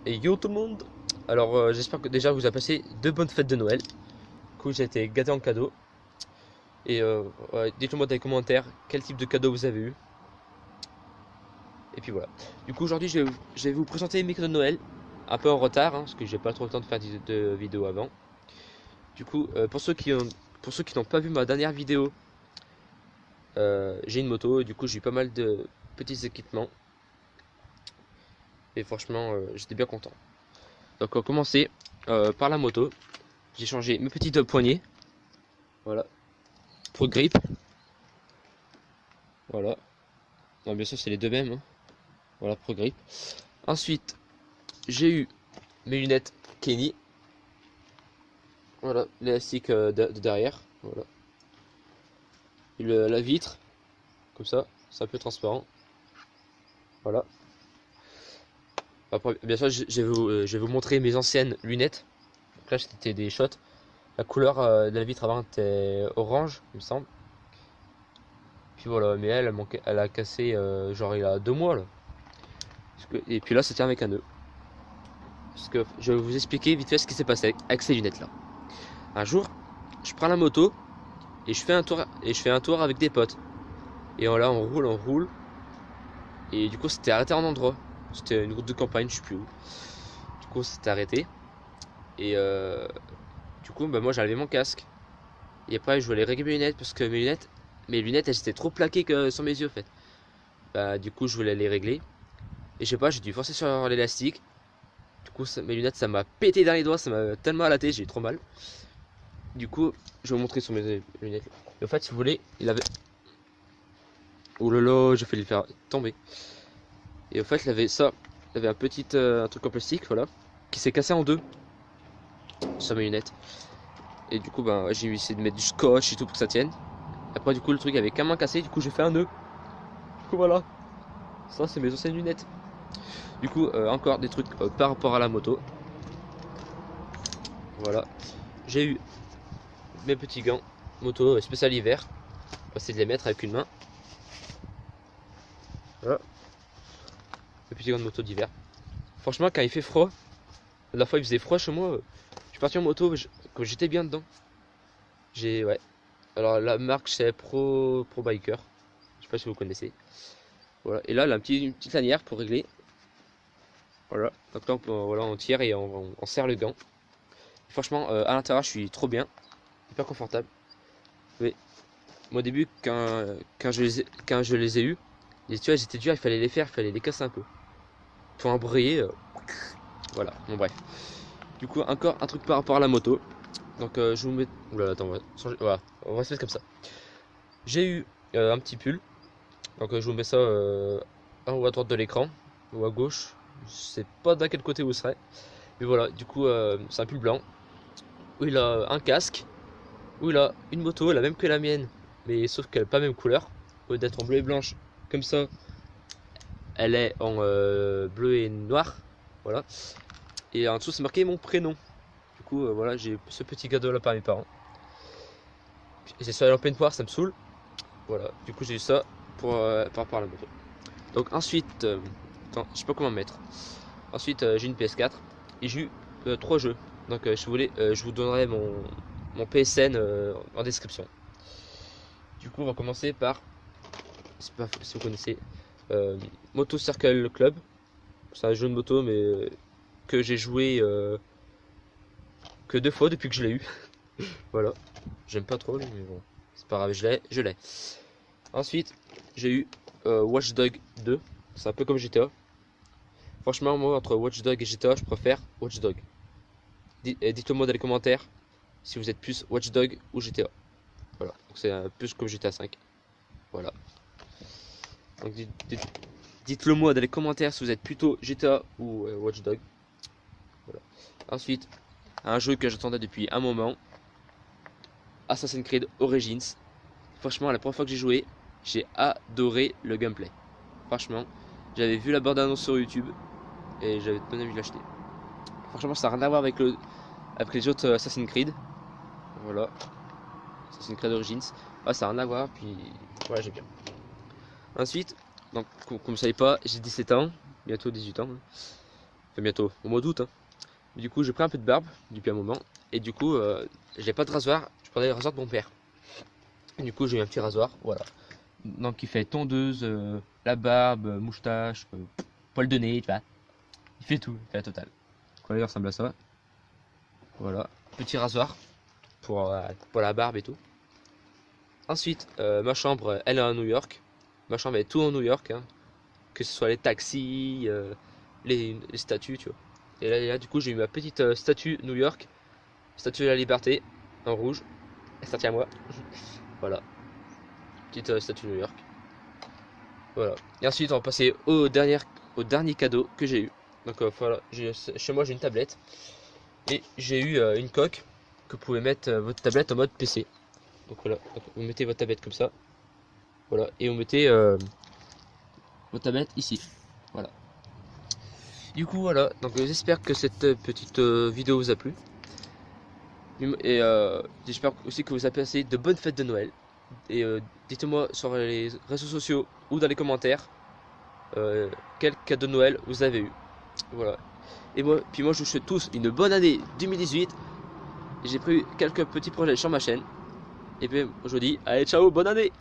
Et yo tout le monde. Alors j'espère que déjà vous avez passé de bonnes fêtes de Noël. Du coup j'ai été gâté en cadeau. Et ouais, dites-le moi dans les commentaires quel type de cadeau vous avez eu. Et puis voilà. Du coup aujourd'hui je vais vous présenter mes cadeaux de Noël. Un peu en retard parce que j'ai pas trop le temps de faire de vidéos avant. Du coup pour ceux qui n'ont pas vu ma dernière vidéo, j'ai une moto et du coup j'ai eu pas mal de petits équipements. Et franchement j'étais bien content. Donc on va commencer par la moto. J'ai changé mes petites poignées. Voilà. Pour grip. Voilà. Non, bien sûr, c'est les deux mêmes. Hein. Voilà, Pro Grip. Ensuite, j'ai eu mes lunettes Kenny. Voilà, l'élastique de derrière. Voilà. Et la vitre, comme ça, c'est un peu transparent. Voilà. Après, bien sûr, je vais vous montrer mes anciennes lunettes. Donc là, c'était des shots. La couleur de la vitre avant était orange, il me semble. Puis voilà, mais elle a cassé genre il y a 2 mois là. Et puis là, ça tient avec un nœud. Parce que je vais vous expliquer vite fait ce qui s'est passé avec ces lunettes là. Un jour, je prends la moto et je fais un tour avec des potes. Et là, on roule. Et du coup, c'était arrêté en endroit. C'était une route de campagne, je sais plus où. Du coup, c'était arrêté. Et du coup, bah, moi, j'avais mon casque. Et après, je voulais régler mes lunettes parce que mes lunettes, elles étaient trop plaquées que sur mes yeux, en fait. Bah, du coup, je voulais les régler. Et je sais pas, j'ai dû forcer sur l'élastique. Du coup, mes lunettes, ça m'a pété dans les doigts, ça m'a tellement alaté, j'ai eu trop mal. Du coup, je vais vous montrer sur mes lunettes. Et en fait, si vous voulez, il avait. Oh là là, j'ai failli le faire tomber. Et en fait, il avait ça. Il avait un truc en plastique, voilà, qui s'est cassé en deux sur mes lunettes. Et du coup, ben, j'ai essayé de mettre du scotch et tout pour que ça tienne. Après, du coup, le truc avait quand même cassé. Du coup, j'ai fait un nœud. Du coup, voilà. Ça, c'est mes anciennes lunettes. Du coup, encore des trucs par rapport à la moto. Voilà. J'ai eu mes petits gants moto spécial hiver. On va essayer de les mettre avec une main. Voilà. Mes petits gants de moto d'hiver. Franchement, quand il fait froid, la fois il faisait froid chez moi, je suis parti en moto, quand j'étais bien dedans. Ouais. Alors la marque c'est Pro Biker. Je sais pas si vous connaissez. Voilà. Et là, elle a une petite lanière pour régler. Voilà. Donc là, voilà, on tire et on serre le gant. Franchement, à l'intérieur, je suis trop bien, hyper confortable. Mais moi, au début, quand je les ai eus, tu vois, j'étais dur, il fallait les faire, il fallait les casser un peu. Pour embrayer, voilà. Bon, bref. Du coup, encore un truc par rapport à la moto. Donc, je vous mets. Oula, attends, voilà, on va se mettre comme ça. J'ai eu un petit pull. Donc, je vous mets ça en haut à droite de l'écran, ou à gauche. Je sais pas d'un quel côté vous serez. Mais voilà, du coup, c'est un pull blanc. Où il a un casque. Où il a une moto, la même que la mienne. Mais sauf qu'elle n'est pas la même couleur. Au lieu d'être en bleu et blanche, comme ça, elle est en bleu et noir. Voilà. Et en dessous, c'est marqué mon prénom. Du coup, voilà, j'ai ce petit cadeau là par mes parents. Et c'est sur en pleine poire, ça me saoule. Voilà, du coup, j'ai eu ça par rapport à la moto. Donc, ensuite, attends, je sais pas comment mettre. Ensuite, j'ai une PS4 et j'ai eu 3 jeux. Donc, je vous donnerai mon PSN en description. Du coup, on va commencer par, pas si vous connaissez, Moto Circle Club. C'est un jeu de moto, mais que j'ai joué que 2 fois depuis que je l'ai eu. Voilà. J'aime pas trop, mais bon, c'est pas grave, je l'ai. Ensuite, j'ai eu Watch Dogs 2. C'est un peu comme GTA. Franchement, moi, entre Watch Dogs et GTA, je préfère Watch Dogs. Dites-le moi dans les commentaires si vous êtes plus Watch Dogs ou GTA. Voilà. Donc c'est un plus comme GTA 5. Voilà. Donc dites-le moi dans les commentaires si vous êtes plutôt GTA ou Watch Dogs. Voilà. Ensuite, un jeu que j'attendais depuis un moment. Assassin's Creed Origins. Franchement, la première fois que j'ai joué, j'ai adoré le gameplay. Franchement, j'avais vu la bande-annonce sur YouTube et j'avais pas envie de l'acheter. Franchement, ça n'a rien à voir avec les autres Assassin's Creed. Voilà, Assassin's Creed Origins. Ah, ça n'a rien à voir, puis voilà, j'ai bien. Ensuite, donc, comme vous savez pas, j'ai 17 ans, bientôt 18 ans. Hein. enfin bientôt au mois d'août. Hein. Du coup, j'ai pris un peu de barbe depuis un moment. Et du coup, j'ai pas de rasoir. Je prenais le rasoir de mon père. Et du coup, j'ai eu un petit rasoir. Voilà. Donc, il fait tondeuse, la barbe, moustache, poil de nez, tu vois. Il fait tout, il fait la totale. Quoi, il ressemble à ça. Voilà. Petit rasoir pour la barbe et tout. Ensuite, ma chambre, elle est à New York. Ma chambre est tout en New York. Hein. Que ce soit les taxis, les statues, tu vois. Et là, du coup, j'ai eu ma petite statue New York. Statue de la liberté, en rouge. Elle sortie à moi. Voilà. Petite statue New York. Voilà. Et ensuite, on va passer au dernier cadeau que j'ai eu. Donc voilà, chez moi j'ai une tablette. Et j'ai eu une coque que vous pouvez mettre votre tablette en mode PC. Donc voilà, donc, vous mettez votre tablette comme ça. Voilà, et vous mettez votre tablette ici. Voilà. Du coup voilà, donc j'espère que cette petite vidéo vous a plu. Et j'espère aussi que vous avez passé de bonnes fêtes de Noël. Et dites-moi sur les réseaux sociaux ou dans les commentaires quel cadeau de Noël vous avez eu. Voilà. Et moi, je vous souhaite tous une bonne année 2018. J'ai pris quelques petits projets sur ma chaîne. Et puis je vous dis, allez ciao, bonne année!